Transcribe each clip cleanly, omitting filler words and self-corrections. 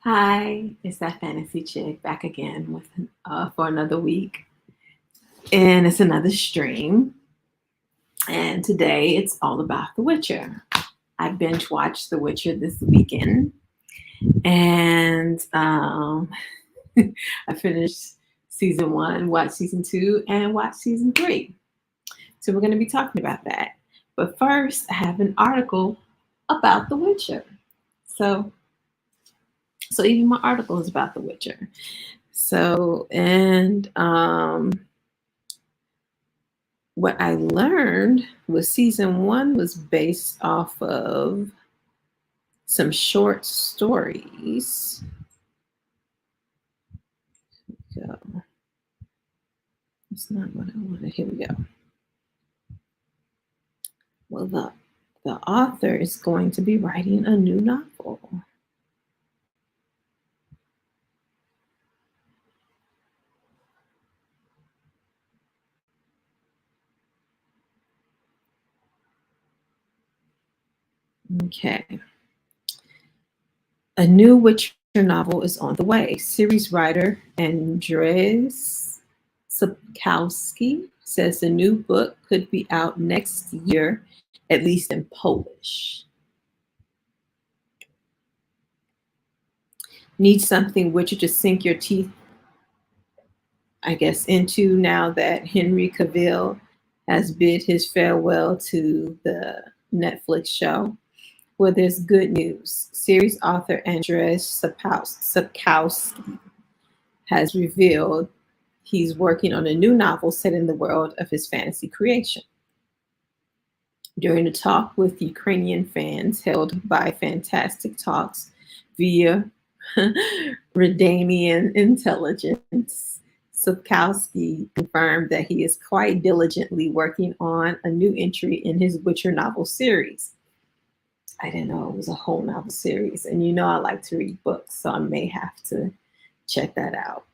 Hi, it's that fantasy chick back again with for another week, and it's another stream. And today it's all about The Witcher. I binge watched The Witcher this weekend, and I finished season one, watched season two, and watched season three. So we're going to be talking about that. But first, I have an article about The Witcher. So, so even my article is about The Witcher. So, and what I learned was season one was based off of some short stories. So it's not what I wanted. Here we go. Well, the author is going to be writing a new novel. Okay. A new Witcher novel is on the way. Series writer Andrzej Sapkowski says the new book could be out next year, at least in Polish. Need something Witcher to sink your teeth, I guess, into now that Henry Cavill has bid his farewell to the Netflix show? Well, there's good news. Series author Andrzej Sapkowski has revealed he's working on a new novel set in the world of his fantasy creation. During a talk with Ukrainian fans held by Fantastic Talks via Redanian Intelligence, Sapkowski confirmed that he is quite diligently working on a new entry in his Witcher novel series. I didn't know it was a whole novel series. And you know I like to read books, so I may have to check that out.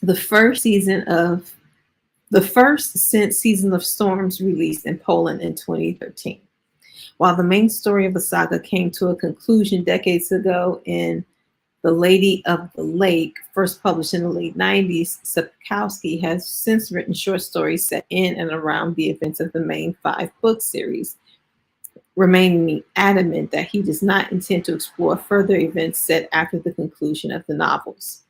The first since Season of Storms released in Poland in 2013. While the main story of the saga came to a conclusion decades ago in The Lady of the Lake, first published in the late 90s, Sapkowski has since written short stories set in and around the events of the main 5-book series, remaining adamant that he does not intend to explore further events set after the conclusion of the novels.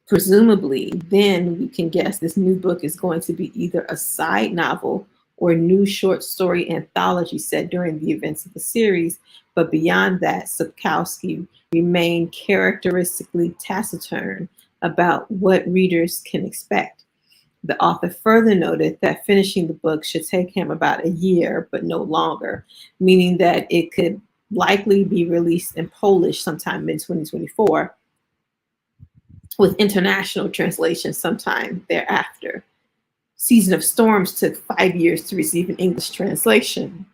Presumably, then we can guess this new book is going to be either a side novel or a new short story anthology set during the events of the series. But beyond that, Sapkowski remained characteristically taciturn about what readers can expect. The author further noted that finishing the book should take him about a year, but no longer, meaning that it could likely be released in Polish sometime in 2024, with international translation sometime thereafter. Season of Storms took 5 years to receive an English translation.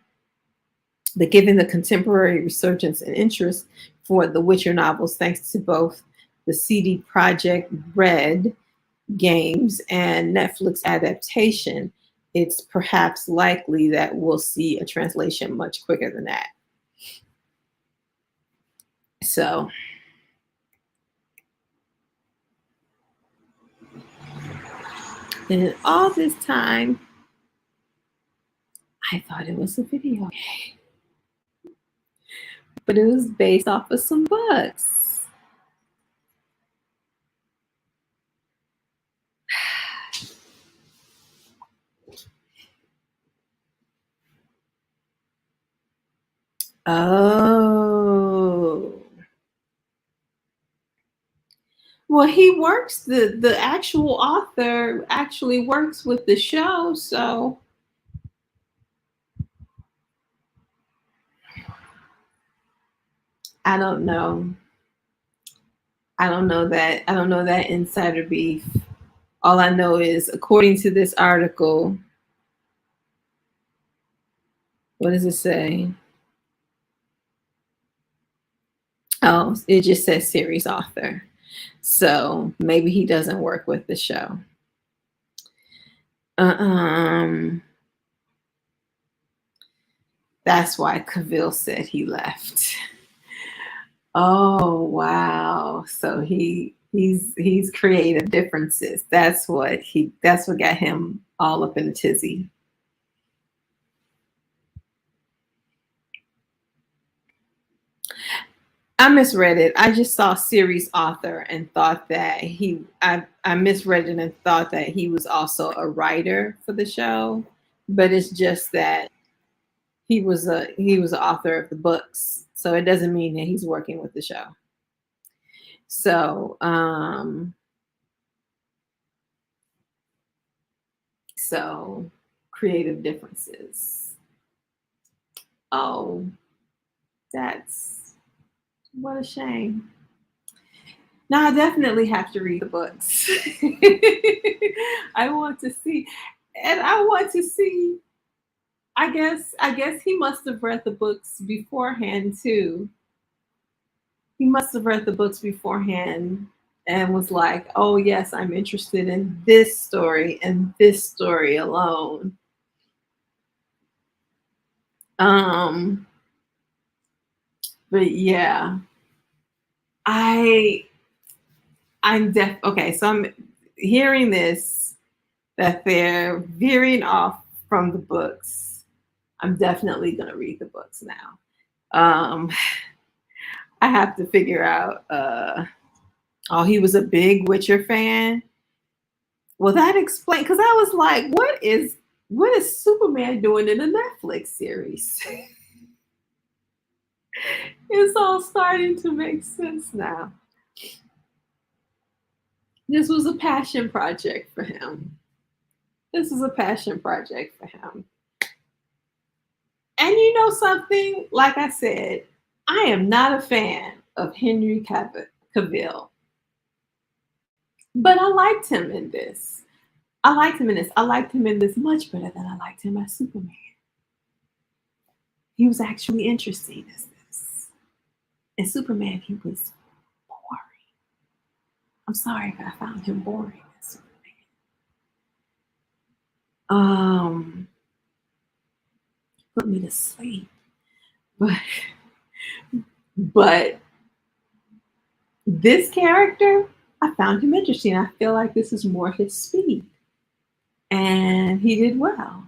But given the contemporary resurgence and interest for the Witcher novels, thanks to both the CD Projekt Red games and Netflix adaptation, it's perhaps likely that we'll see a translation much quicker than that. So, and all this time, I thought it was a video game, but it was based off of some books. Oh. Well, he works, the actual author actually works with the show, so I don't know. I don't know that insider beef. All I know is, according to this article, what does it say? Oh, it just says series author. So maybe he doesn't work with the show. Um, that's why Cavill said he left. Oh wow. So he's creative differences. That's what got him all up in a tizzy. I misread it. I just saw series author and thought that I misread it and thought that he was also a writer for the show. But it's just that he was an author of the books. So it doesn't mean that he's working with the show. So so creative differences. Oh, that's what a shame. Now I definitely have to read the books. I want to see, and I want to see. I guess he must have read the books beforehand too. He must have read the books beforehand and was like, "Oh yes, I'm interested in this story and this story alone." Um, but yeah, I okay. So I'm hearing this that they're veering off from the books. I'm definitely gonna read the books now. Um, I have to figure out. Oh, he was a big Witcher fan. Well, that explains because I was like, what is Superman doing in a Netflix series? It's all starting to make sense now. This was a passion project for him. This is a passion project for him. And you know something? Like I said, I am not a fan of Henry Cavill, but I liked him in this. I liked him in this. I liked him in this much better than I liked him as Superman. He was actually interesting as this. And Superman, he was boring. I'm sorry, but I found him boring as Superman. Put me to sleep. But but this character, I found him interesting. I feel like this is more his speed. And he did well.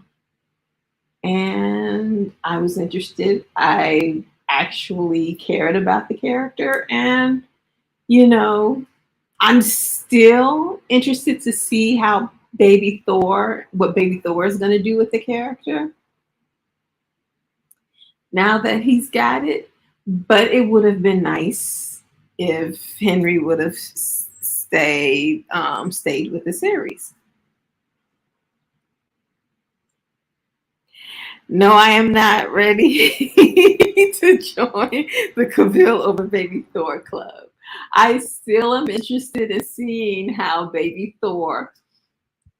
And I was interested. I actually cared about the character. And, you know, I'm still interested to see what Baby Thor is going to do with the character now that he's got it. But it would have been nice if Henry would have stayed with the series. No, I am not ready to join the Cavill over Baby Thor club. I still am interested in seeing how Baby Thor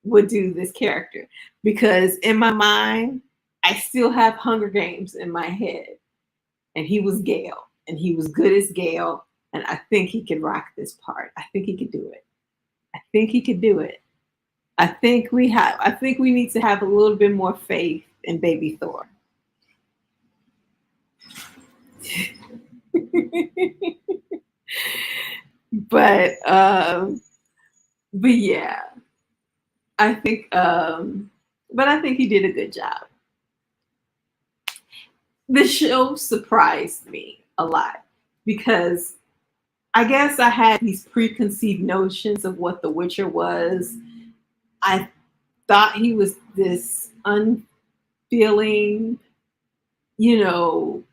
would do this character because in my mind, I still have Hunger Games in my head, and he was Gale, and he was good as Gale, and I think he could rock this part. I think he could do it. I think he could do it. I think we need to have a little bit more faith in Baby Thor. but um but yeah, I think but I think he did a good job. The show surprised me a lot because I guess I had these preconceived notions of what The Witcher was. I thought he was this unfeeling, you know,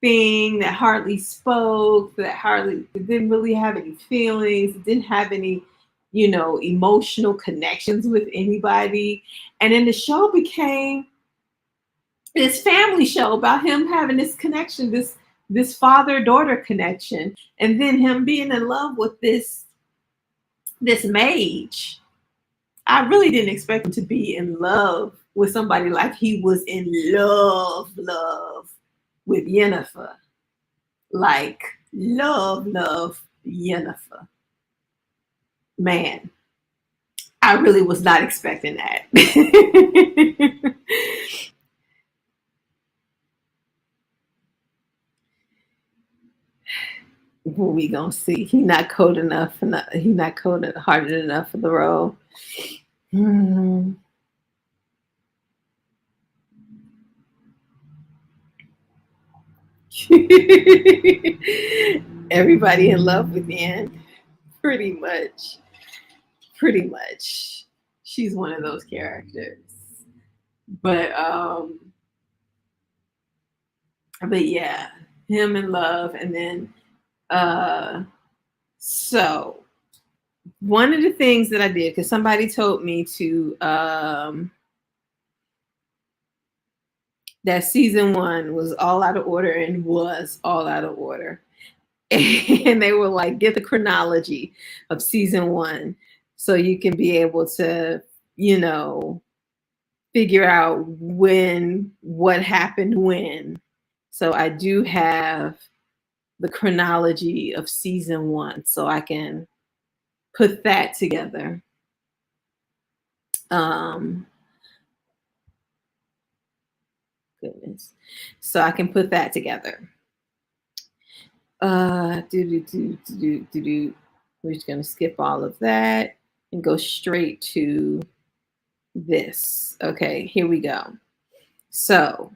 thing that hardly spoke, that hardly didn't really have any feelings, didn't have any, emotional connections with anybody. And then the show became this family show about him having this connection, this father-daughter connection, and then him being in love with this mage. I really didn't expect him to be in love with somebody like he was in love with Yennefer. Like love Yennefer. Man, I really was not expecting that. what we gonna see? He not cold enough, he not cold hearted enough for the role. Hmm. Everybody in love with Anne, pretty much. Pretty much. She's one of those characters. But yeah, him in love, and then uh so one of the things that I did, because somebody told me to that season one was all out of order, and was all out of order. And they were like, get the chronology of season one so you can be able to, you know, figure out what happened when. So I do have the chronology of season one so I can put that together. Um, Goodness. So I can put that together. We're just going to skip all of that and go straight to this. Okay, here we go. So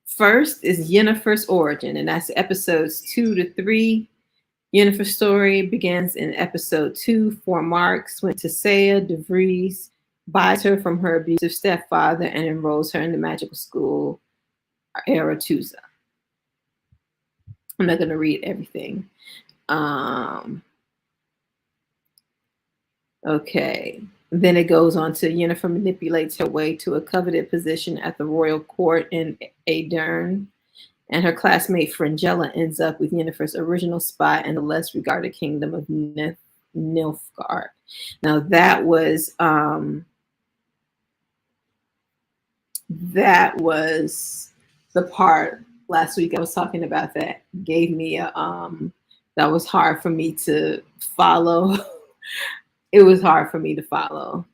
first is Yennefer's origin, and that's episodes 2 to 3. Yennefer's story begins in episode 2. For Marks went to Saya de Vries, buys her from her abusive stepfather, and enrolls her in the magical school Aretusa. I'm not going to read everything. Okay. Then it goes on to Yennefer manipulates her way to a coveted position at the royal court in Aedirn, and her classmate Fringilla ends up with Yennefer's original spy in the less regarded kingdom of Nilfgaard. Now that was the part last week I was talking about that gave me a that was hard for me to follow. It was hard for me to follow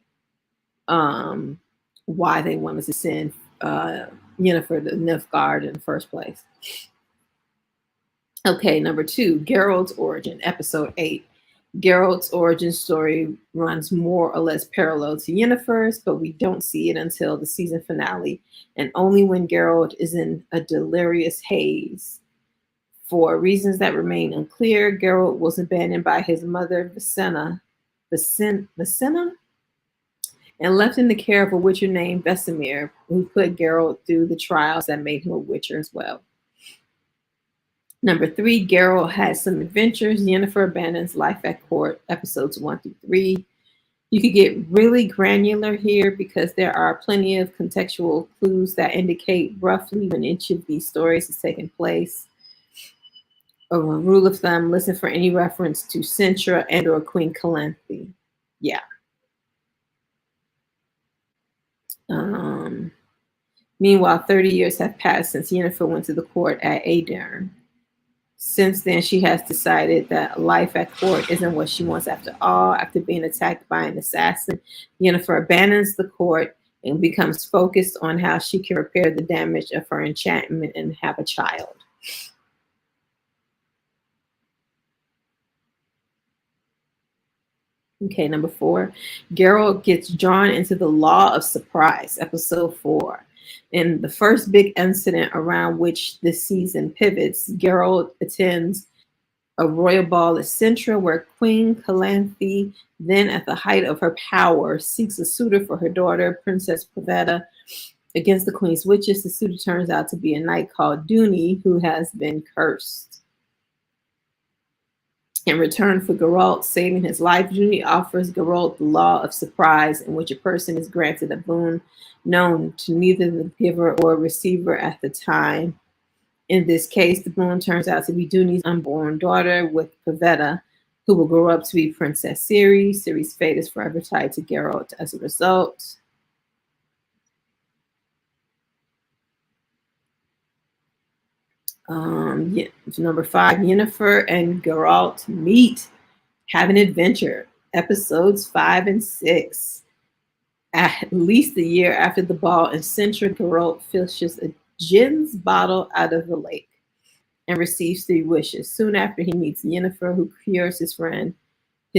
why they wanted to send Yennefer to Nilfgaard in the first place. Okay, number 2, Geralt's origin, episode 8. Geralt's origin story runs more or less parallel to Yennefer's, but we don't see it until the season finale, and only when Geralt is in a delirious haze. For reasons that remain unclear, Geralt was abandoned by his mother, Vicenna, and left in the care of a witcher named Vesemir, who put Geralt through the trials that made him a witcher as well. Number 3, Geralt has some adventures. Yennefer abandons life at court, episodes 1 through 3. You could get really granular here because there are plenty of contextual clues that indicate roughly when each of these stories is taking place. A rule of thumb, listen for any reference to Cintra and or Queen Calanthe. Yeah. Meanwhile, 30 years have passed since Yennefer went to the court at Aedirn. Since then, she has decided that life at court isn't what she wants after all. After being attacked by an assassin, Yennefer abandons the court and becomes focused on how she can repair the damage of her enchantment and have a child. Okay, number 4, Geralt gets drawn into the law of surprise, episode 4. In the first big incident around which this season pivots, Geralt attends a royal ball at Cintra where Queen Calanthe, then at the height of her power, seeks a suitor for her daughter, Princess Pavetta. Against the queen's wishes, the suitor turns out to be a knight called Duny, who has been cursed. In return for Geralt saving his life, Duny offers Geralt the law of surprise, in which a person is granted a boon known to neither the giver or receiver at the time. In this case, the boon turns out to be Duny's unborn daughter with Pavetta, who will grow up to be Princess Ciri. Ciri's fate is forever tied to Geralt as a result. Number 5, Yennefer and Geralt meet, have an adventure. Episodes 5 and 6. At least a year after the ball in Cintra, Geralt fishes a gin's bottle out of the lake and receives three wishes. Soon after, he meets Yennefer, who cures his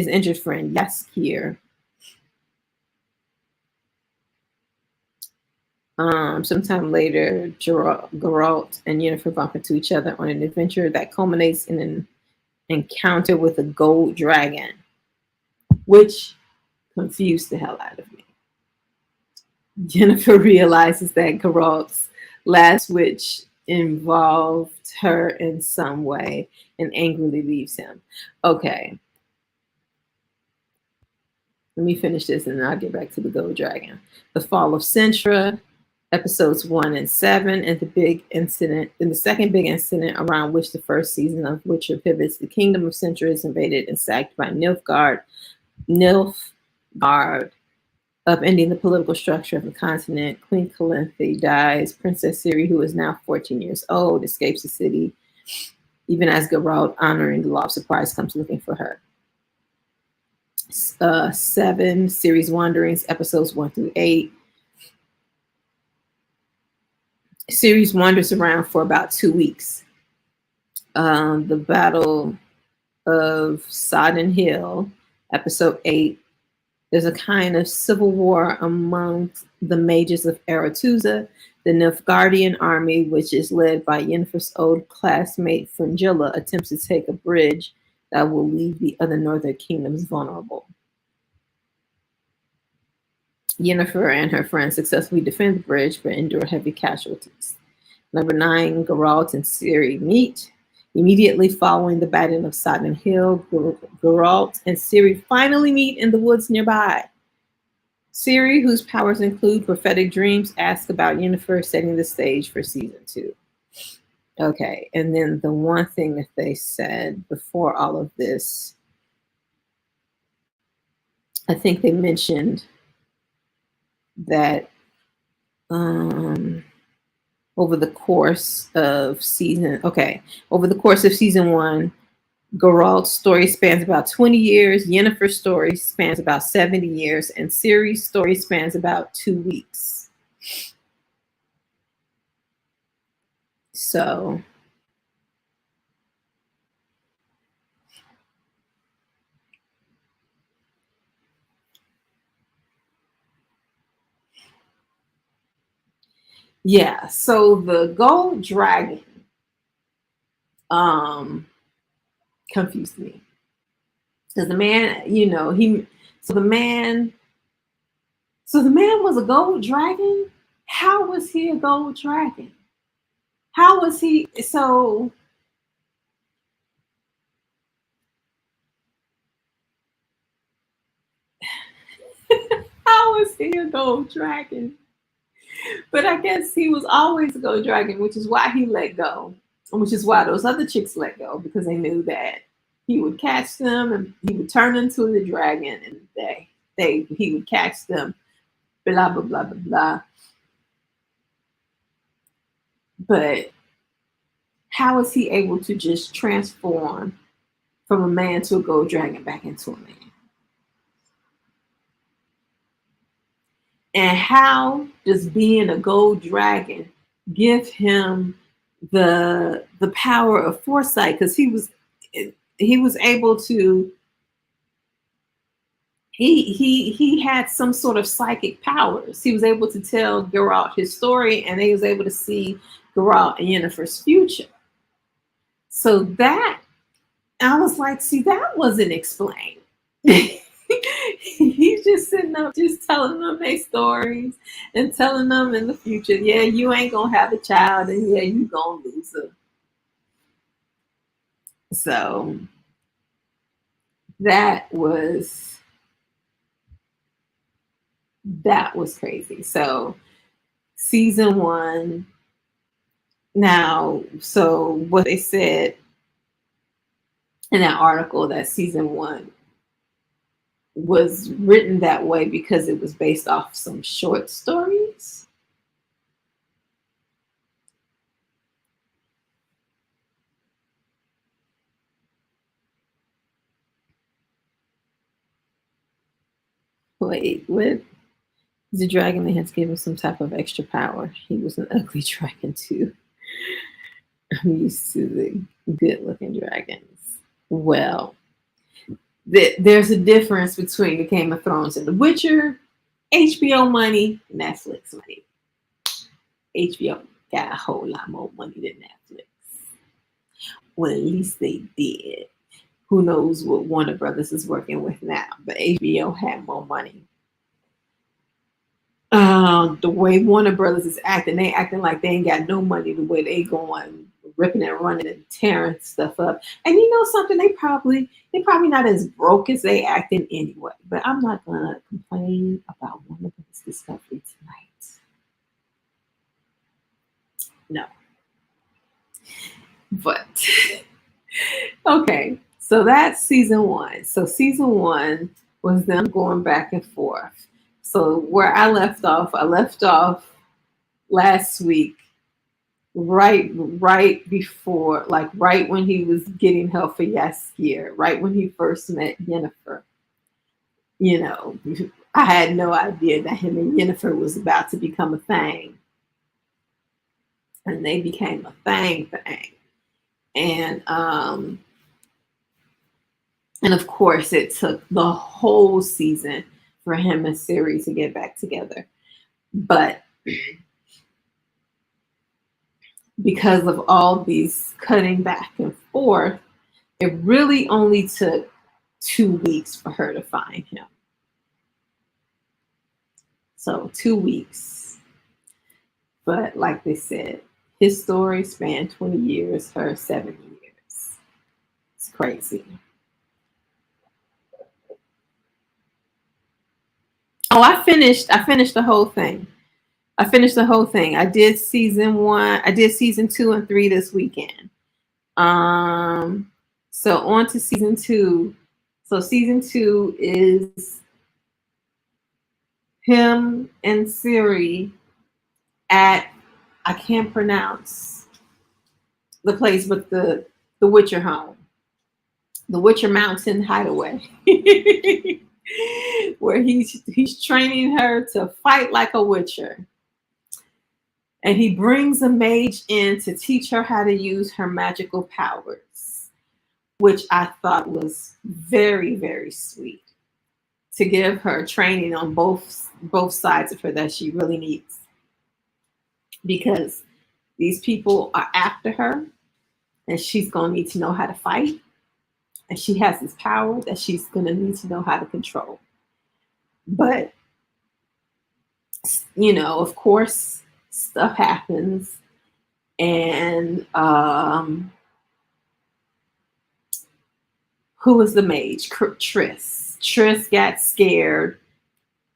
injured friend, Yaskir. Sometime later, Geralt and Yennefer bump into each other on an adventure that culminates in an encounter with a gold dragon, which confused the hell out of me. Yennefer realizes that Geralt's last wish involved her in some way and angrily leaves him. Okay, let me finish this and then I'll get back to the gold dragon. The fall of Sintra, episodes 1 and 7, and the second big incident around which the first season of Witcher pivots. The kingdom of Sintra is invaded and sacked by Nilfgaard, upending the political structure of the continent. Queen Calanthe dies. Princess Ciri, who is now 14 years old, escapes the city, even as Geralt, honoring the law of surprise, comes looking for her. 7, Ciri's Wanderings, episodes 1 through 8. Ciri wanders around for about 2 weeks. The Battle of Sodden Hill, episode 8. There's a kind of civil war among the mages of Aretuza. The Nilfgaardian army, which is led by Yennefer's old classmate Fringilla, attempts to take a bridge that will leave the other northern kingdoms vulnerable. Yennefer and her friends successfully defend the bridge but endure heavy casualties. Number 9, Geralt and Ciri meet. Immediately following the Battle of Sodden Hill, Geralt and Ciri finally meet in the woods nearby. Ciri, whose powers include prophetic dreams, asks about Yennefer, setting the stage for season 2. Okay, and then the one thing that they said before all of this, I think they mentioned that over the course of season 1, Geralt's story spans about 20 years, Yennefer's story spans about 70 years, and Ciri's story spans about 2 weeks. So yeah, so the gold dragon confused me. Because the man, so the man was a gold dragon. How was he a gold dragon? How was he so how was he a gold dragon? But I guess he was always a gold dragon, which is why he let go. Which is why those other chicks let go, because they knew that he would catch them and he would turn into the dragon and he would catch them, blah blah blah blah blah. But how is he able to just transform from a man to a gold dragon back into a man? And how does being a gold dragon give him the power of foresight? Because he was able to he had some sort of psychic powers. He was able to tell Geralt his story, and he was able to see Geralt and Yennefer's future. So that I was like, see, that wasn't explained. He's just sitting up, just telling them their stories and telling them in the future, yeah, you ain't gonna have a child, and yeah, you gonna lose her. So that was crazy. So season 1 now, so what they said in that article, that season 1 was written that way because it was based off some short stories. Wait, what? The dragon they had to give him some type of extra power. He was an ugly dragon too. I'm used to the good looking dragons. Well, there's a difference between the Game of Thrones and The Witcher. HBO money, Netflix money. HBO got a whole lot more money than Netflix. Well, at least they did. Who knows what Warner Brothers is working with now? But HBO had more money. The way Warner Brothers is acting, they acting like they ain't got no money. The way they going, ripping and running and tearing stuff up. And you know something? They probably not as broke as they acting anyway. But I'm not gonna complain about Warner Brothers Discovery tonight. No, but okay. So that's season one. So season one was them going back and forth. So where I left off last week, right before, like right when he was getting help for Yaskier, right when he first met Yennefer. You know, I had no idea that him and Yennefer was about to become a thing, and they became a thing. And and of course, it took the whole season for him and Siri to get back together. But because of all these cutting back and forth, it really only took 2 weeks for her to find him. So 2 weeks. But like they said, his story spanned 20 years, her 7 years. It's crazy. Oh, I finished the whole thing. I finished the whole thing. I did season one. I did season two and three this weekend. Um, so on to season two. So season two is him and Siri at, I can't pronounce the place, but the Witcher home, the Witcher Mountain Hideaway, where he's training her to fight like a Witcher. And he brings a mage in to teach her how to use her magical powers, which I thought was very, very sweet, to give her training on both sides of her that she really needs, because these people are after her and she's going to need to know how to fight, and she has this power that she's going to need to know how to control. But of course, stuff happens, and who was the mage? Triss got scared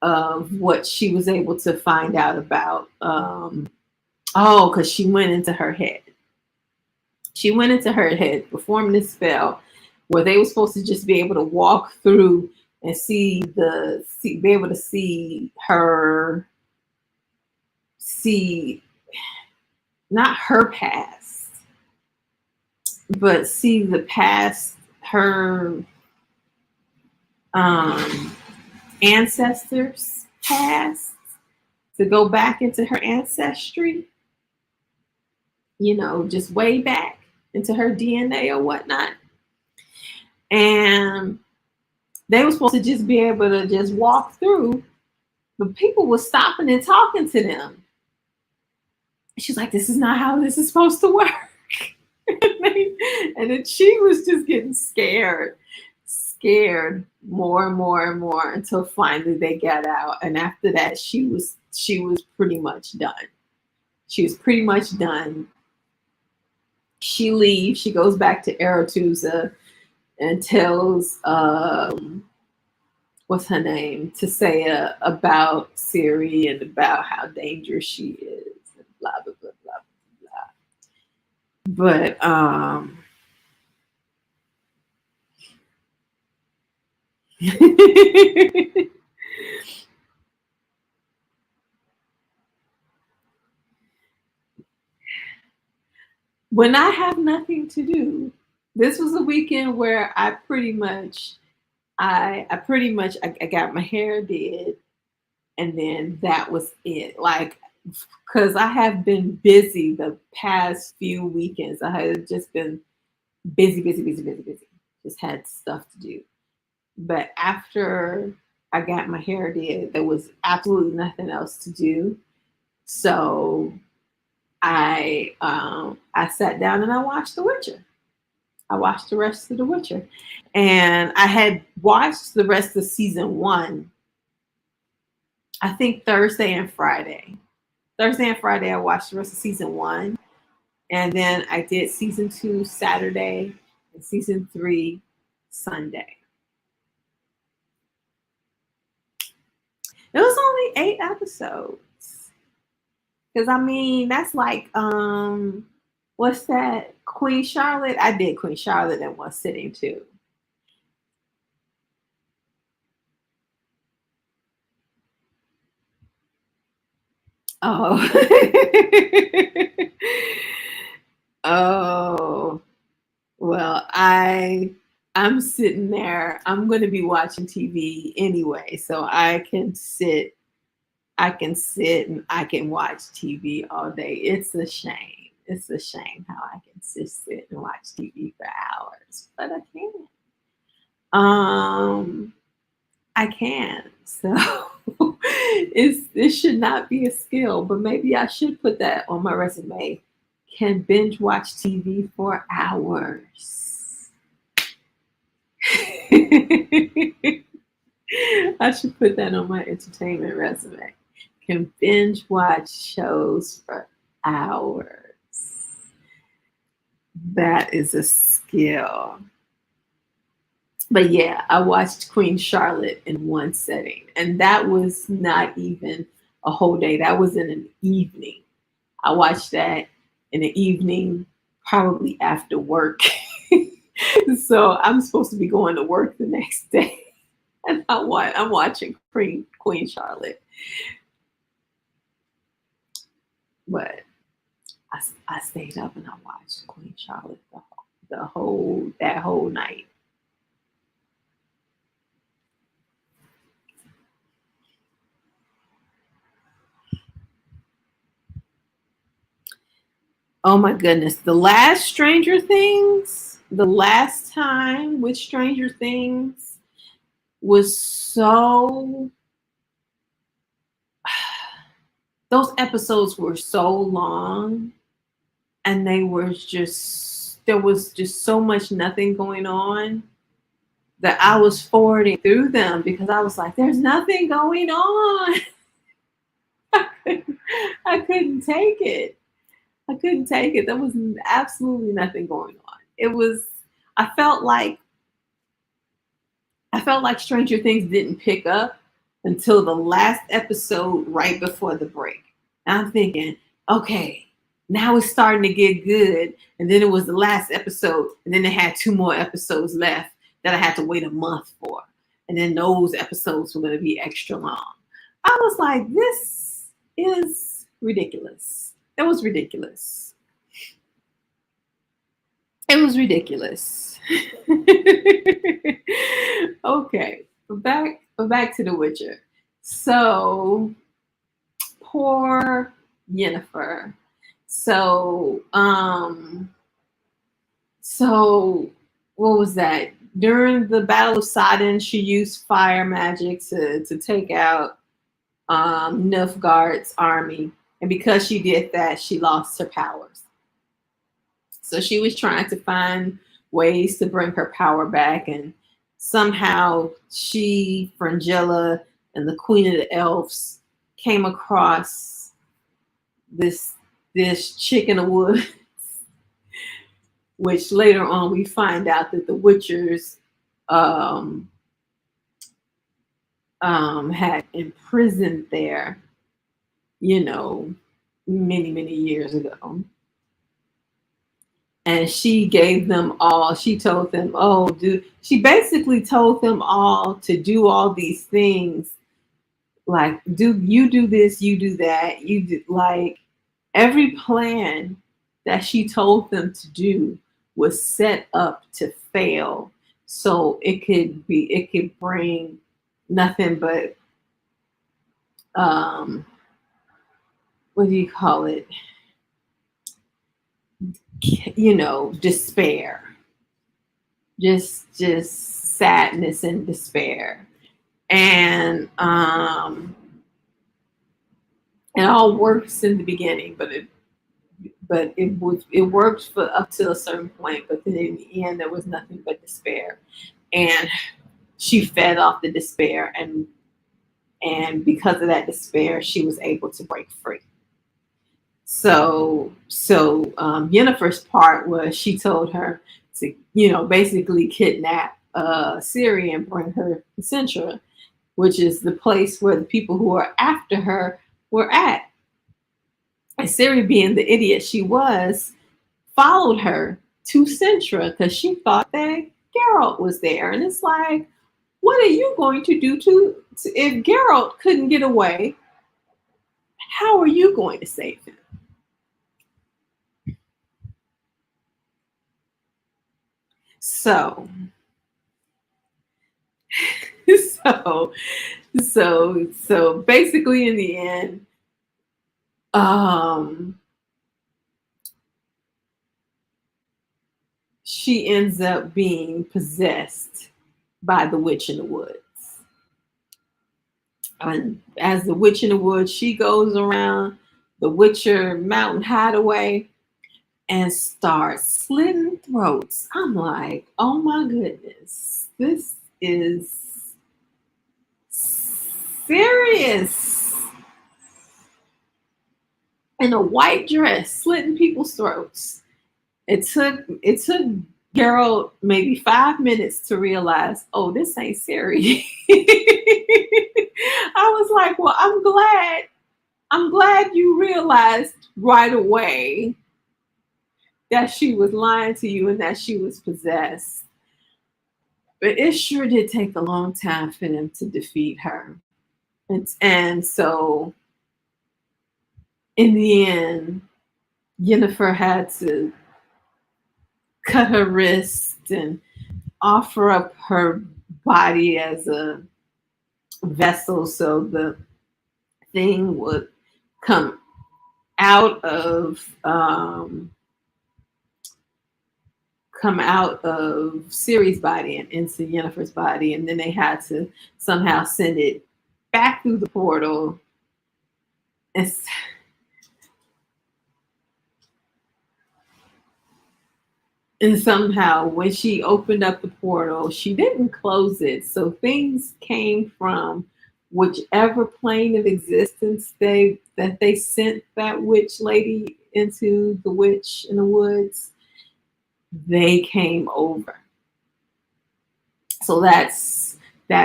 of what she was able to find out about. Because she went into her head. She went into her head, performing this spell where they were supposed to just be able to walk through and be able to see her, see not her past, but see the past, her ancestors' past, to go back into her ancestry, just way back into her DNA or whatnot. And they were supposed to just be able to just walk through, but people were stopping and talking to them. She's like, this is not how this is supposed to work. And then she was just getting scared more and more and more, until finally they got out. And after that, she was pretty much done. She was pretty much done. She leaves. She goes back to Aretusa and tells what's her name, Tisea, about Siri and about how dangerous she is, and blah blah blah blah blah. But when I have nothing to do, this was a weekend where I pretty much I got my hair did, and then that was it. Like, because I have been busy the past few weekends. I have just been busy, busy, busy, busy, busy. Just had stuff to do. But after I got my hair did, there was absolutely nothing else to do. So I sat down and I watched The Witcher. I watched the rest of The Witcher, and I had watched the rest of season one. I think Thursday and Friday. Thursday and Friday, I watched the rest of season one, and then I did season two Saturday and season three Sunday. It was only 8 episodes. Because I mean, that's like what's that? Queen Charlotte? I did Queen Charlotte in one sitting too. Oh. Oh. Well, I'm sitting there. I'm going to be watching TV anyway, so I can sit and I can watch TV all day. It's a shame. It's a shame how I can just sit and watch TV for hours, but I can. Um, I can. So it should not be a skill, but maybe I should put that on my resume. Can binge watch TV for hours. I should put that on my entertainment resume. Can binge watch shows for hours. That is a skill. But yeah, I watched Queen Charlotte in one setting, and that was not even a whole day. That was in an evening. I watched that in the evening, probably after work. So I'm supposed to be going to work the next day, and I'm watching Queen Charlotte. But I stayed up and I watched Queen Charlotte that whole night. Oh my goodness. The last time with Stranger Things was so, those episodes were so long, and there was just so much nothing going on that I was forwarding through them because I was like, there's nothing going on. I couldn't take it. I couldn't take it. There was absolutely nothing going on. It was, I felt like I felt like Stranger Things didn't pick up until the last episode right before the break. And I'm thinking, okay, now it's starting to get good. And then it was the last episode, and then they had two more episodes left that I had to wait a month for. And then those episodes were going to be extra long. I was like, this is ridiculous. It was ridiculous. It was ridiculous. Okay, back to The Witcher. So poor Yennefer. So so what was that? During the Battle of Sodden, she used fire magic to take out Nilfgaard's army, and because she did that, she lost her powers. So she was trying to find ways to bring her power back, and somehow she, Frangilla, and the Queen of the Elves came across this chick in the woods, which later on we find out that the Witchers um, had imprisoned there, you know, many, many years ago. And she gave them all, she told them, oh, she basically told them all to do all these things, like, do this, you do that, you do, like, every plan that she told them to do was set up to fail. So it could bring nothing but um what do you call it? Despair. Just sadness and despair. And it all works in the beginning, but it worked for up to a certain point, but then in the end there was nothing but despair. And she fed off the despair, and because of that despair she was able to break free. So Yennefer's part was she told her to, basically kidnap Ciri and bring her to Centra, which is the place where the people who are after her were at. And Ciri, being the idiot she was, followed her to Centra because she thought that Geralt was there. And it's like, what are you going to do if Geralt couldn't get away? How are you going to save him? So, so, so basically, in the end, she ends up being possessed by the witch in the woods. And as the witch in the woods, she goes around the Witcher mountain hideaway and starts slitting throats. I'm like, oh my goodness, this is serious. In a white dress, slitting people's throats. It took Geralt maybe 5 minutes to realize, oh, this ain't Ciri. I was like, well, I'm glad you realized right away that she was lying to you and that she was possessed. But it sure did take a long time for them to defeat her. And so in the end, Yennefer had to cut her wrist and offer up her body as a vessel so the thing would come out of Ciri's body and into Yennefer's body, and then they had to somehow send it back through the portal. And somehow, when she opened up the portal, she didn't close it. So things came from whichever plane of existence that they sent that witch lady into, the witch in the woods. They came over. So that's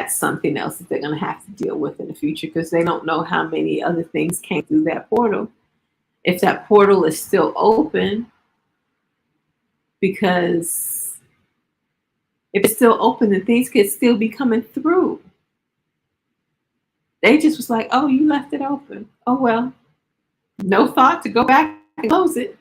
something else that they're going to have to deal with in the future, because they don't know how many other things came through that portal. If that portal is still open, because if it's still open, then things could still be coming through. They just was like, oh, you left it open. Oh, well, no thought to go back and close it.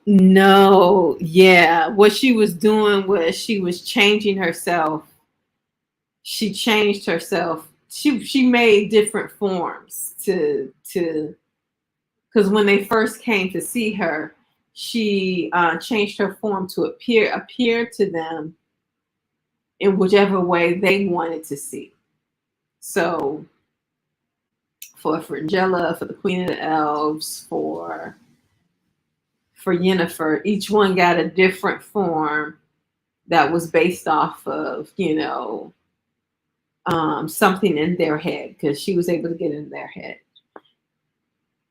No, yeah. What she was doing was she was changing herself. She changed herself. She made different forms to because when they first came to see her, she changed her form to appear to them in whichever way they wanted to see. So for Fringilla, for the Queen of the Elves, for Yennefer, each one got a different form that was based off of, something in their head, because she was able to get in their head.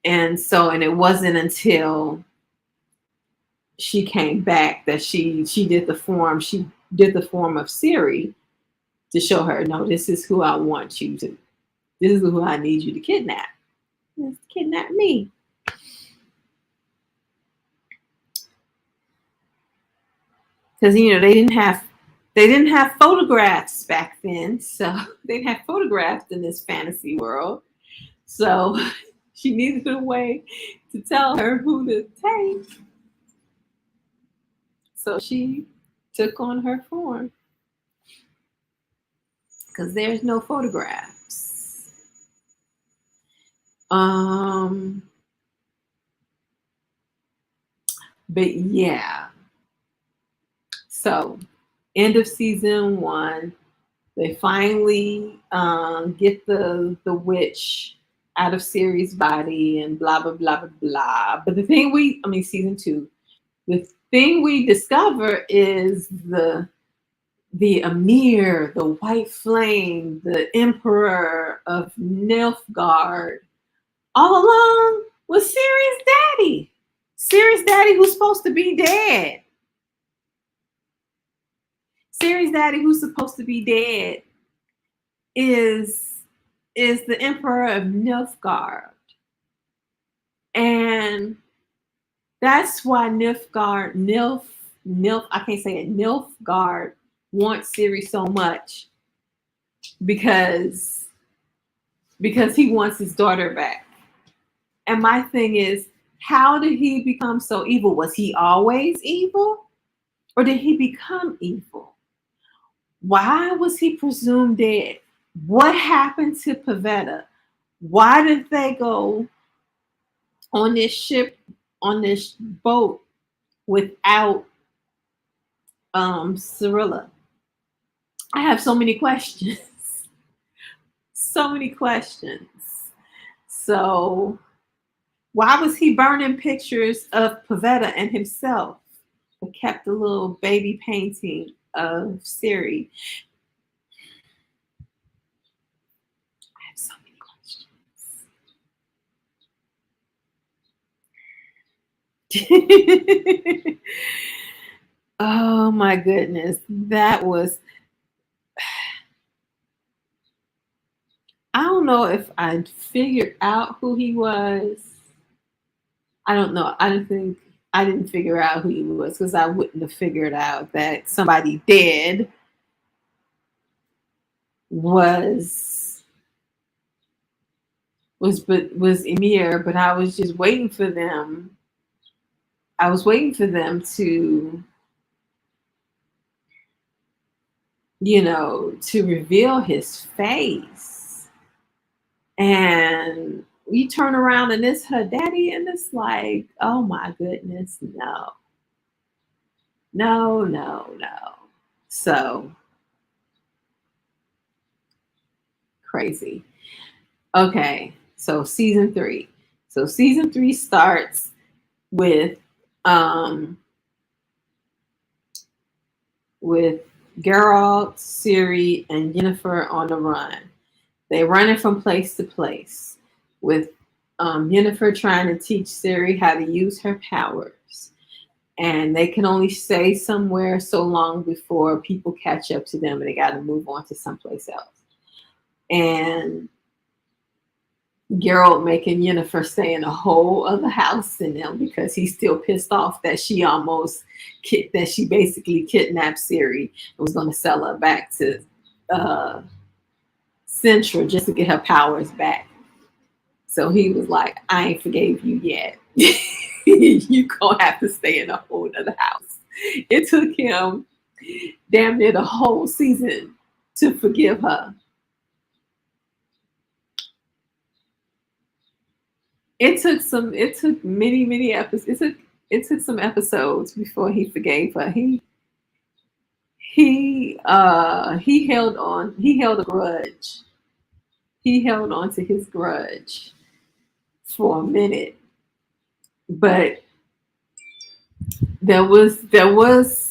And it wasn't until she came back that she did the form. She did the form of Ciri to show her, no, this is who I want you to. This is who I need you to kidnap. Just kidnap me. Because they didn't have photographs back then, so they didn't have photographs in this fantasy world. So she needed a way to tell her who to take. So she took on her form because there's no photographs. But yeah, so end of season 1, they finally get the witch out of Siri's body and blah blah blah blah blah. But the thing season 2, the thing we discover is the Emir, the White Flame, the Emperor of Nilfgaard, all along was Siri's daddy. Siri's daddy, who's supposed to be dead. Siri's daddy, who's supposed to be dead, is the Emperor of Nilfgaard. And that's why Nilfgaard wants Ciri so much, because he wants his daughter back. And my thing is, how did he become so evil? Was he always evil? Or did he become evil? Why was he presumed dead? What happened to Pavetta? Why did they go on this ship, on this boat, without Cirilla? I have so many questions. So many questions. So why was he burning pictures of Pavetta and himself, but kept a little baby painting of Ciri? I have so many questions. Oh my goodness. That was, I don't know if I figured out who he was. I don't know. I didn't figure out who he was, because I wouldn't have figured out that somebody dead was Emir, but I was just waiting for them. I was waiting for them to, to reveal his face. And we turn around and it's her daddy, and it's like, oh my goodness, no. So crazy. Okay, so season 3. So season 3 starts with Geralt, Ciri, and Yennefer on the run. They're running from place to place, with Yennefer trying to teach Ciri how to use her powers. And they can only stay somewhere so long before people catch up to them, and they got to move on to someplace else. And Geralt making Yennefer stay in a whole other house than them, because he's still pissed off that she basically kidnapped Ciri and was going to sell her back to Central just to get her powers back. So he was like, I ain't forgave you yet. You gonna have to stay in a whole other house. It took him damn near the whole season to forgive her. It took many episodes. It took some episodes before he forgave her. He held on. He held a grudge. He held on to his grudge for a minute, but there was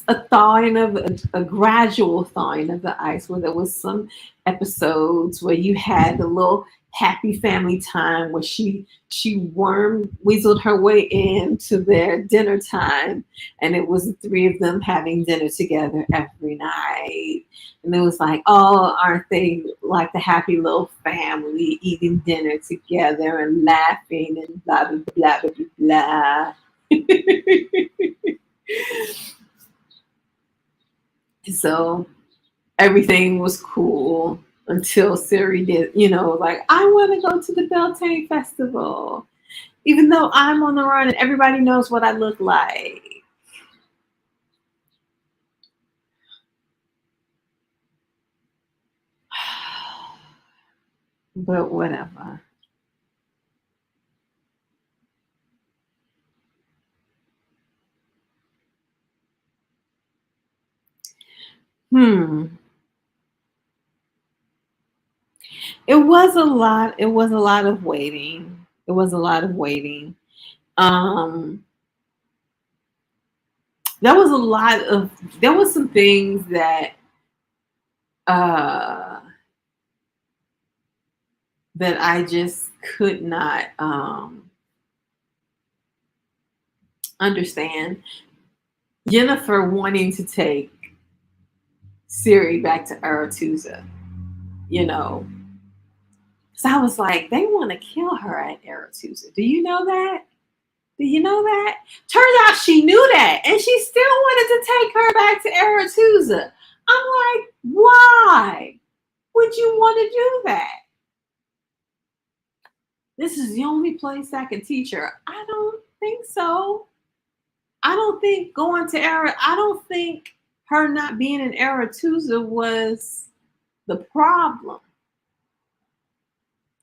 a thawing of a gradual thawing of the ice, where there was some episodes where you had a little happy family time where she weaseled her way into their dinner time, and it was the 3 of them having dinner together every night, and it was like, oh, aren't they like the happy little family eating dinner together and laughing and blah blah blah blah blah. So everything was cool until Ciri did, like, I want to go to the Beltane Festival, even though I'm on the run and everybody knows what I look like. But whatever. Hmm. It was a lot. It was a lot of waiting. It was a lot of waiting. Um, there was a lot of there was some things uh that I just could not understand. Jennifer wanting to take Siri back to Aretusa, you know. So I was like, they want to kill her at Aretusa. Do you know that? Do you know that? Turns out she knew that, and she still wanted to take her back to Aretusa. I'm like, why would you want to do that? This is the only place I can teach her. I don't think so. I don't think going to I don't think her not being in Aretusa was the problem.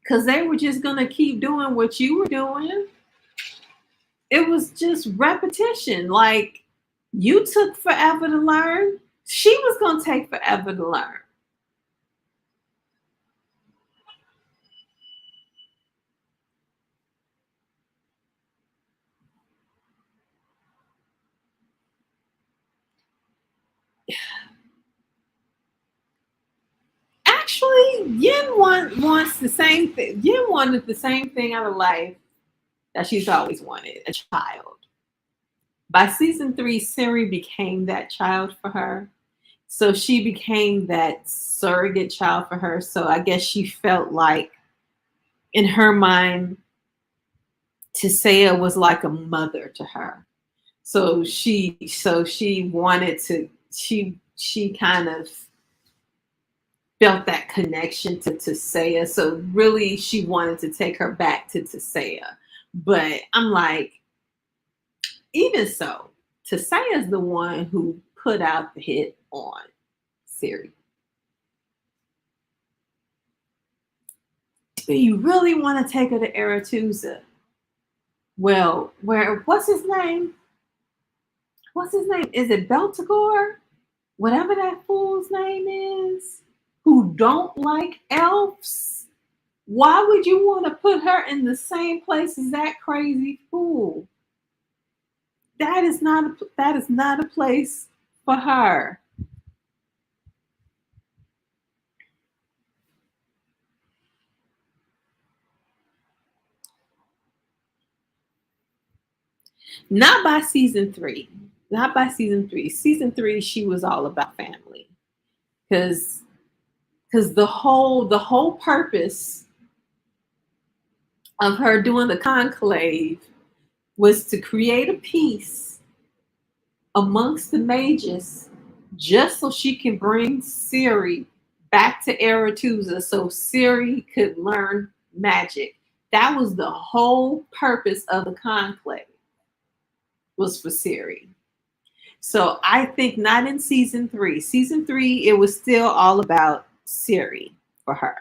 Because they were just going to keep doing what you were doing. It was just repetition. Like, you took forever to learn. She was going to take forever to learn. Actually, wants the same thing. Yin wanted the same thing out of life that she's always wanted, a child. By season 3, Siri became that child for her. So she became that surrogate child for her. So I guess she felt like, in her mind, Tisea was like a mother to her. So she wanted to she kind of felt that connection to Tisea. So really she wanted to take her back to Tisea. But I'm like, even so, Tisea is the one who put out the hit on Siri. Do you really want to take her to Aretusa? Well, what's his name? What's his name? Is it Beltagor? Whatever that fool's name is, who don't like elves. Why would you want to put her in the same place as that crazy fool? That is not a place for her. Not by season 3. Not by season 3. Season 3, she was all about family. Because the whole purpose of her doing the conclave was to create a peace amongst the mages, just so she can bring Siri back to Aretusa so Siri could learn magic. That was the whole purpose of the conclave, was for Siri. So I think not in season 3. Season 3, it was still all about Siri for her.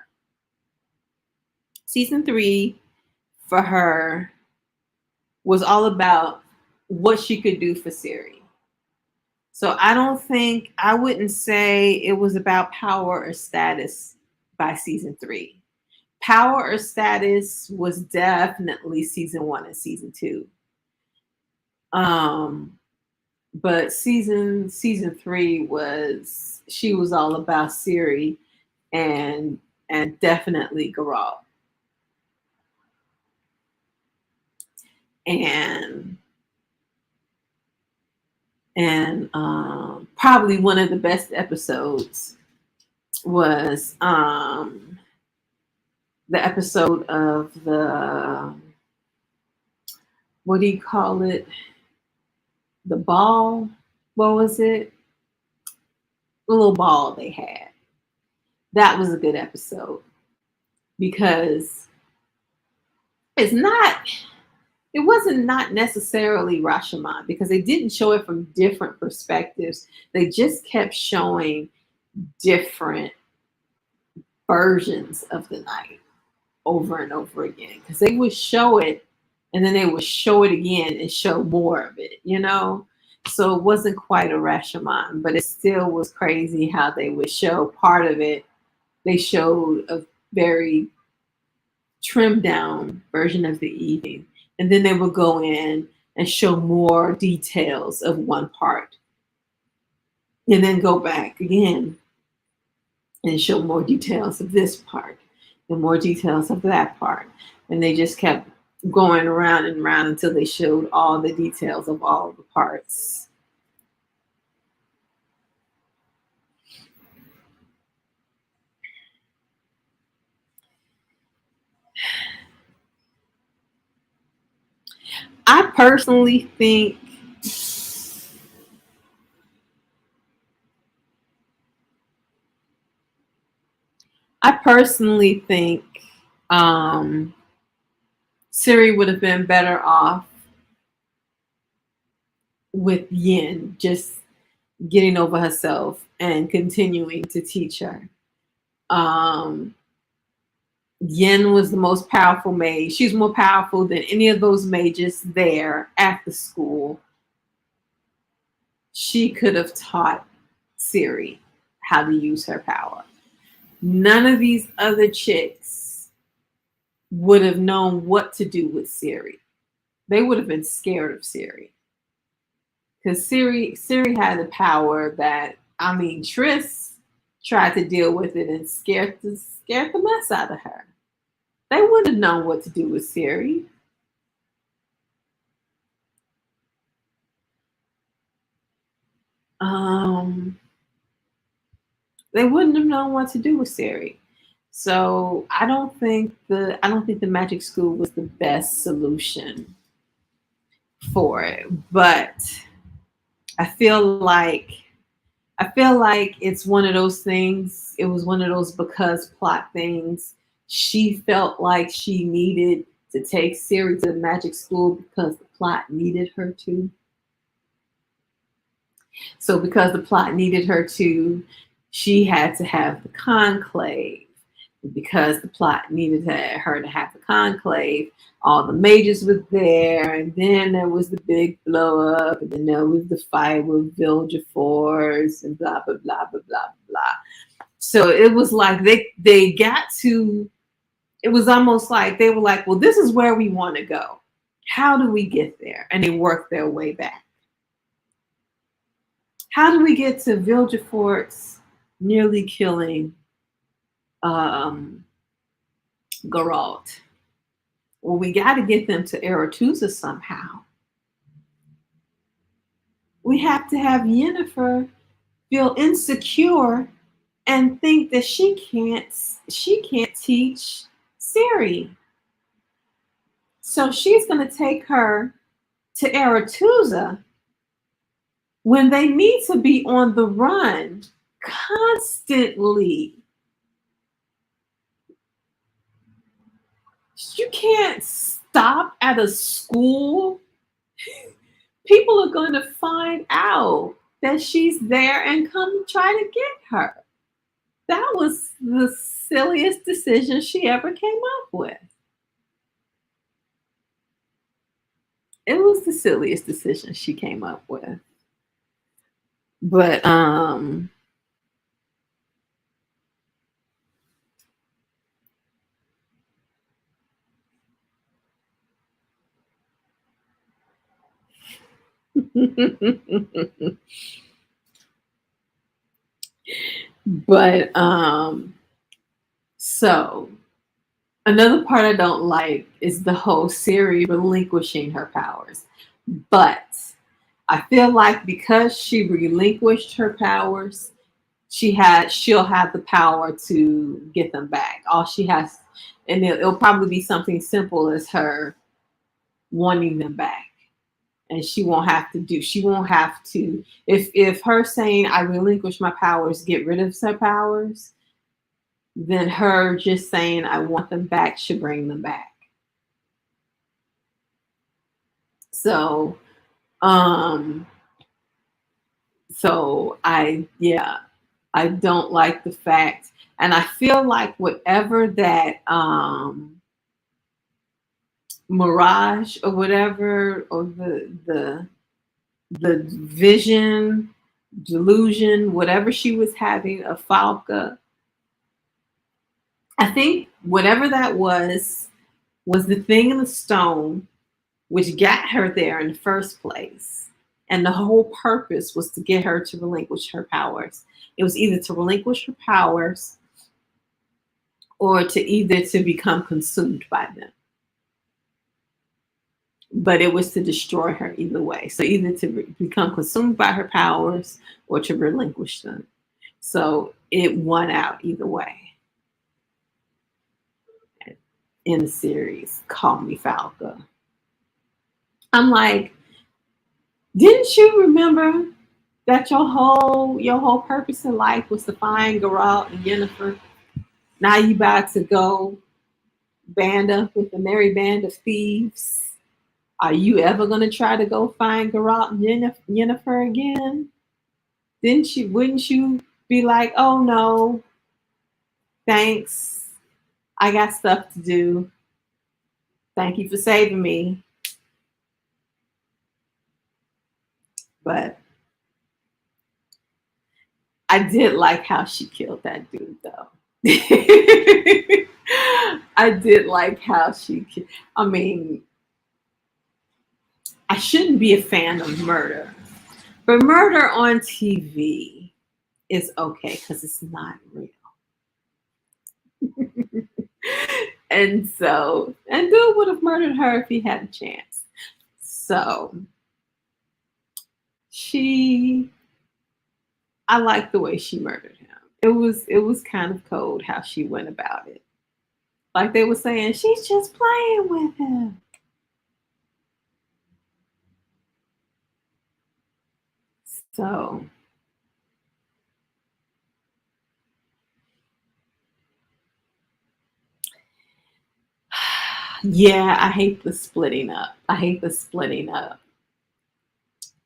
Season 3 for her was all about what she could do for Siri. So I wouldn't say it was about power or status by season 3. Power or status was definitely season 1 and season 2. Um, but season 3 was she was all about Siri and definitely Garalt. And probably one of the best episodes was the episode of the, what do you call it? The ball. What was it? The little ball they had. That was a good episode because it's not. It wasn't not necessarily Rashomon because they didn't show it from different perspectives. They just kept showing different versions of the night. over and over again, because they would show it and then they would show it again and show more of it, you know? So it wasn't quite a Rashomon, but it still was crazy how they would show part of it. They showed a very trimmed down version of the evening, and then they would go in and show more details of one part, and then go back again and show more details of this part and more details of that part. And they just kept going around and around until they showed all the details of all the parts. I personally think I personally think um, Siri would have been better off with Yin just getting over herself and continuing to teach her. Um, Yin was the most powerful mage. She's more powerful than any of those mages there at the school. She could have taught Siri how to use her power. None of these other chicks would have known what to do with Siri. They would have been scared of Siri. Because Siri had the power that, I mean, Triss tried to deal with it and scared the mess out of her. They wouldn't have known what to do with Siri. Um, they wouldn't have known what to do with Siri. So I don't think the magic school was the best solution for it. But I feel like I feel like it's one of those things. It was one of those because plot things. She felt like she needed to take Siri to the magic school because the plot needed her to. So because the plot needed her to, she had to have the conclave. Because the plot needed her to have the conclave, all the mages were there, and then there was the big blow up, and then there was the fight with Villagefors, and blah blah blah blah blah blah. So it was like they got to. It was almost like they were like, well, this is where we want to go. How do we get there? And they worked their way back. How do we get to Villagefors nearly killing um, Geralt? Well, we got to get them to Aretusa somehow. We have to have Yennefer feel insecure and think that she can't teach Ciri. So she's going to take her to Aretusa when they need to be on the run constantly. You can't stop at a school. People are going to find out that she's there and come try to get her. That was the silliest decision she ever came up with. It was the silliest decision she came up with. But but so another part I don't like is the whole Ciri relinquishing her powers. But I feel like because she relinquished her powers, she'll have the power to get them back. All she has, and it'll probably be something simple as her wanting them back. And she won't have to, if her saying I relinquish my powers, get rid of her powers, then her just saying I want them back should bring them back. So um so I don't like the fact, And I feel like whatever that mirage or whatever, or the vision, delusion, whatever she was having of Falca, I think whatever that was the thing in the stone which got her there in the first place. And the whole purpose was to get her to relinquish her powers. It was either to relinquish her powers or to either to become consumed by them. But it was to destroy her either way. So either to become consumed by her powers or to relinquish them. So it won out either way in the series. Call Me Falca. I'm like, didn't you remember that your whole purpose in life was to find Geralt and Yennefer? Now you about to go band up with the merry band of thieves. Are you ever gonna try to go find Geralt and Yennefer again? Didn't you? Wouldn't you be like, oh no, thanks. I got stuff to do. Thank you for saving me. But I did like how she killed that dude, though. I did like how she. I mean, I shouldn't be a fan of murder, but murder on TV is okay because it's not real. And so, and dude would have murdered her if he had a chance. So she, I like the way she murdered him. It was kind of cold how she went about it. Like they were saying, she's just playing with him. So yeah, I hate the splitting up. I hate the splitting up.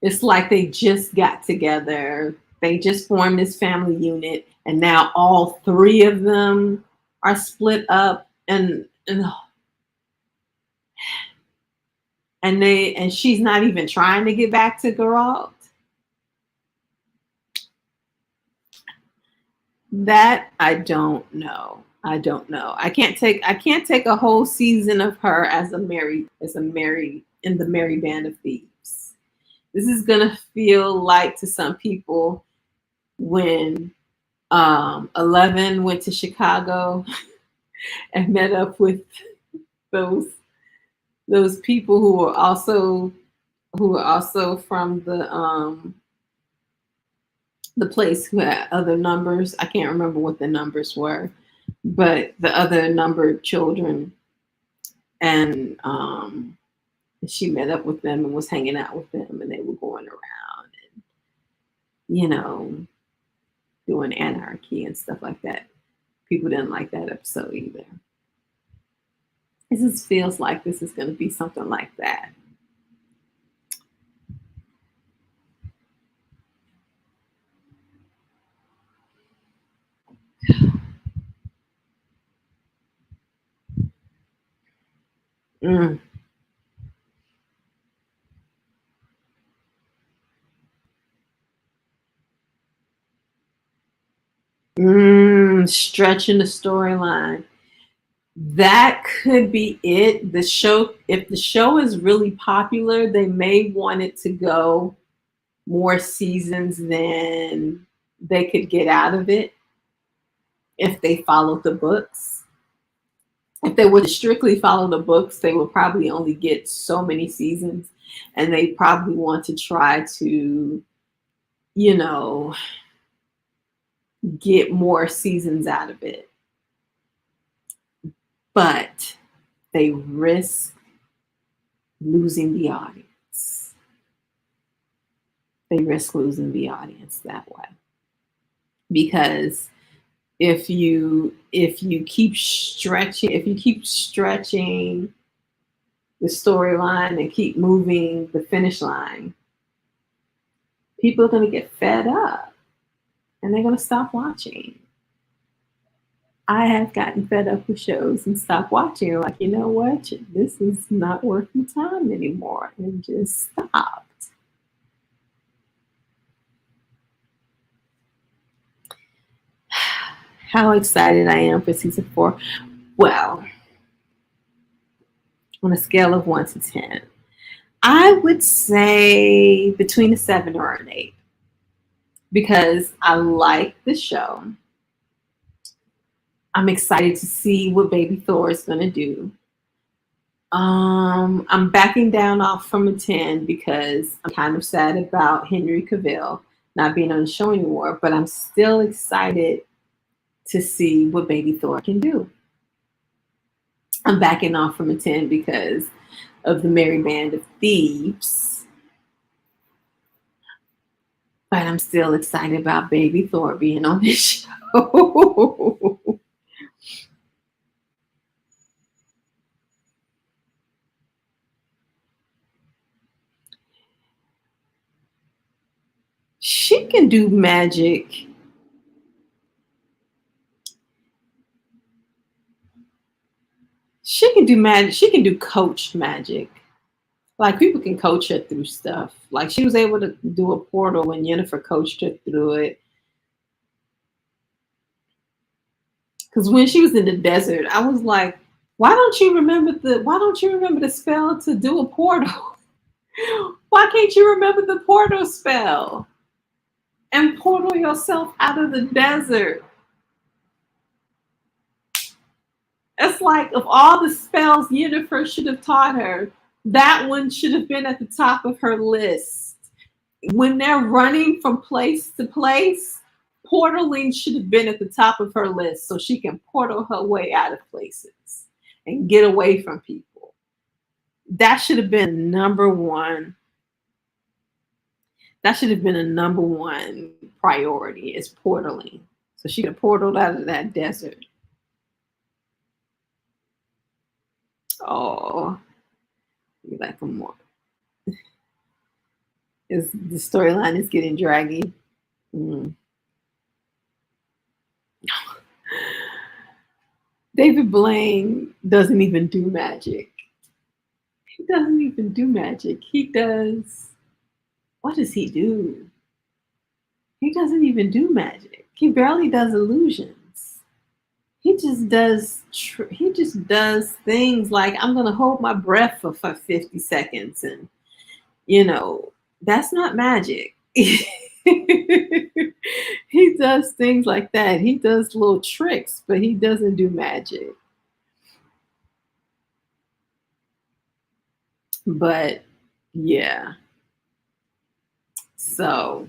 It's like they just got together. They just formed this family unit, and now all three of them are split up, and she's not even trying to get back to Geralt. That I don't know. I don't know. I can't take a whole season of her as a Mary in the Merry Band of Thieves. This is gonna feel like to some people when 11 went to Chicago and met up with those those people who were also from the place who had other numbers. I can't remember what the numbers were, but the other numbered children, and she met up with them and was hanging out with them, and they were going around and you know doing anarchy and stuff like that. People didn't like that episode either. It just feels like this is going to be something like that. Mm. Stretching the storyline. That could be it. The show, if the show is really popular, they may want it to go more seasons than they could get out of it if they followed the books. If they would strictly follow the books, they would probably only get so many seasons, and they probably want to try to, you know, get more seasons out of it. But they risk losing the audience. They risk losing the audience that way. Because if you keep stretching the storyline and keep moving the finish line, people are going to get fed up and they're going to stop watching. I have gotten fed up with shows and stopped watching. Like, you know what? This is not worth my time anymore, and just stopped. How excited I am for season 4. Well, on a scale of 1 to 10, I would say between a 7 or an 8, because I like the show. I'm excited to see what Baby Thor is going to do. I'm backing down off from a 10 because I'm kind of sad about Henry Cavill not being on the show anymore, but I'm still excited to see what Baby Thor can do. I'm backing off from a 10 because of the Merry Band of Thieves, but I'm still excited about Baby Thor being on this show. She can do magic. She can do magic. She can do coach magic. Like, people can coach her through stuff. Like, she was able to do a portal when Yennefer coached her through it. Because when she was in the desert, I was like, why don't you remember the spell to do a portal? Why can't you remember the portal spell and portal yourself out of the desert? It's like, of all the spells Yennefer should have taught her, that one should have been at the top of her list. When they're running from place to place, portaling should have been at the top of her list so she can portal her way out of places and get away from people. That should have been number one. That should have been a number one priority, is portaling. So she could have portaled out of that desert. Oh, like, come on. Is the storyline is getting draggy. Mm. David Blaine doesn't even do magic. He doesn't even do magic. He does. What does he do? He doesn't even do magic. He barely does illusions. He just does. He just does things like, I'm gonna hold my breath for 50 seconds, and that's not magic. He does things like that. He does little tricks, but he doesn't do magic. But yeah. So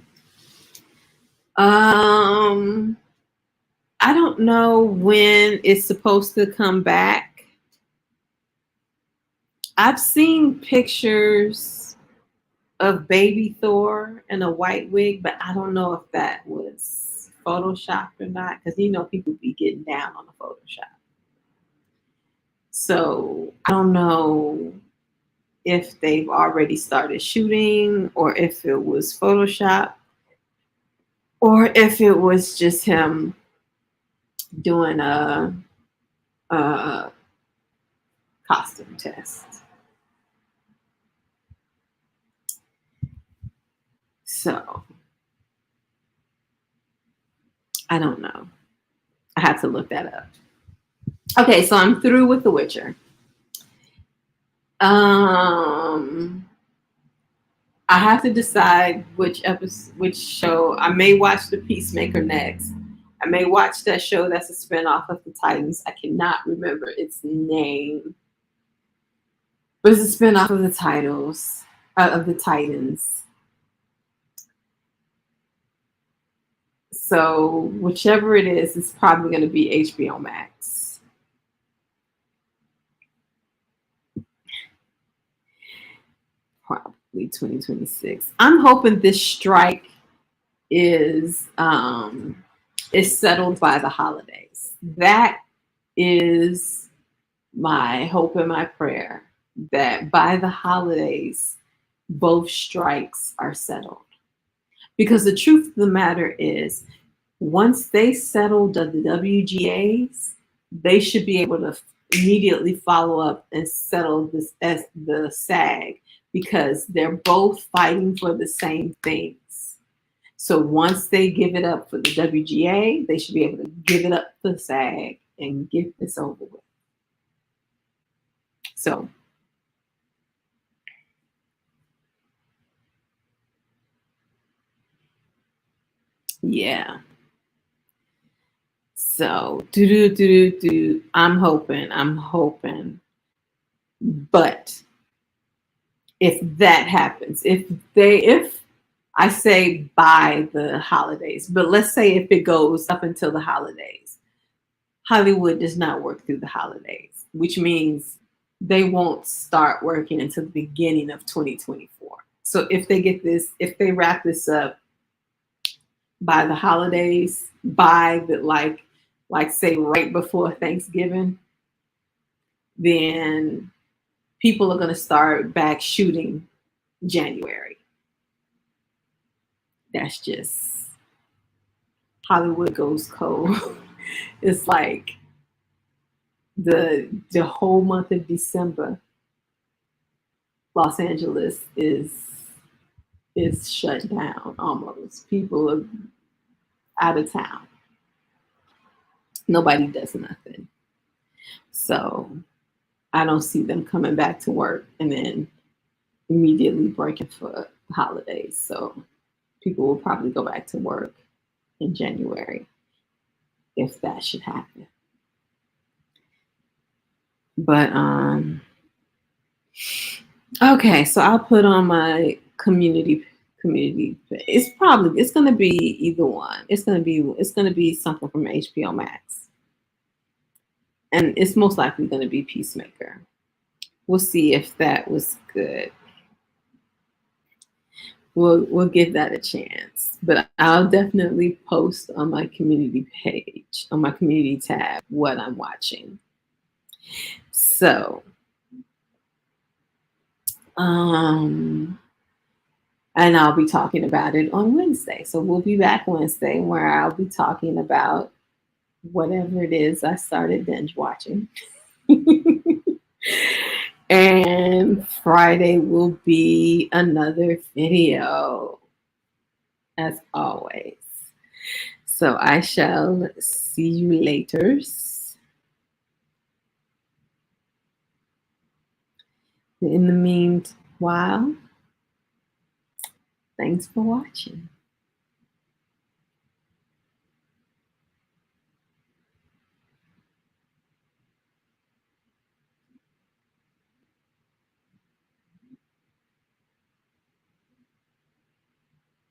I don't know when it's supposed to come back. I've seen pictures of Baby Thor in a white wig, but I don't know if that was photoshopped or not, because people be getting down on the Photoshop. So I don't know if they've already started shooting, or if it was Photoshop, or if it was just him doing a costume test. So I don't know. I had to look that up. Okay, so I'm through with The Witcher. I have to decide which show. I may watch The Peacemaker next. I may watch that show that's a spinoff of the Titans. I cannot remember its name, but it's a spinoff of the Titans. So whichever it is, it's probably going to be HBO Max. Probably 2026. I'm hoping this strike is settled by the holidays. That is my hope and my prayer, that by the holidays, both strikes are settled. Because the truth of the matter is, Once they settle the WGAs, they should be able to immediately follow up and settle this as the SAG, because they're both fighting for the same things. So once they give it up for the WGA, they should be able to give it up for the SAG and get this over with. So yeah. So I'm hoping. But if that happens, if I say by the holidays, but let's say if it goes up until the holidays, Hollywood does not work through the holidays, which means they won't start working until the beginning of 2024. So if they wrap this up by the holidays, by the like say right before Thanksgiving, then people are going to start back shooting January. That's just Hollywood goes cold. It's like the whole month of December, Los Angeles is shut down almost. People are out of town. Nobody does nothing. So I don't see them coming back to work and then immediately breaking for holidays. So people will probably go back to work in January if that should happen. But okay, so I'll put on my community. It's gonna be either one. It's gonna be something from HBO Max, and it's most likely gonna be Peacemaker. We'll see if that was good. We'll give that a chance. But I'll definitely post on my community page, on my community tab, what I'm watching. So um and I'll be talking about it on Wednesday. So we'll be back Wednesday where I'll be talking about whatever it is I started binge watching. And Friday will be another video, as always. So I shall see you later. In the meanwhile, thanks for watching.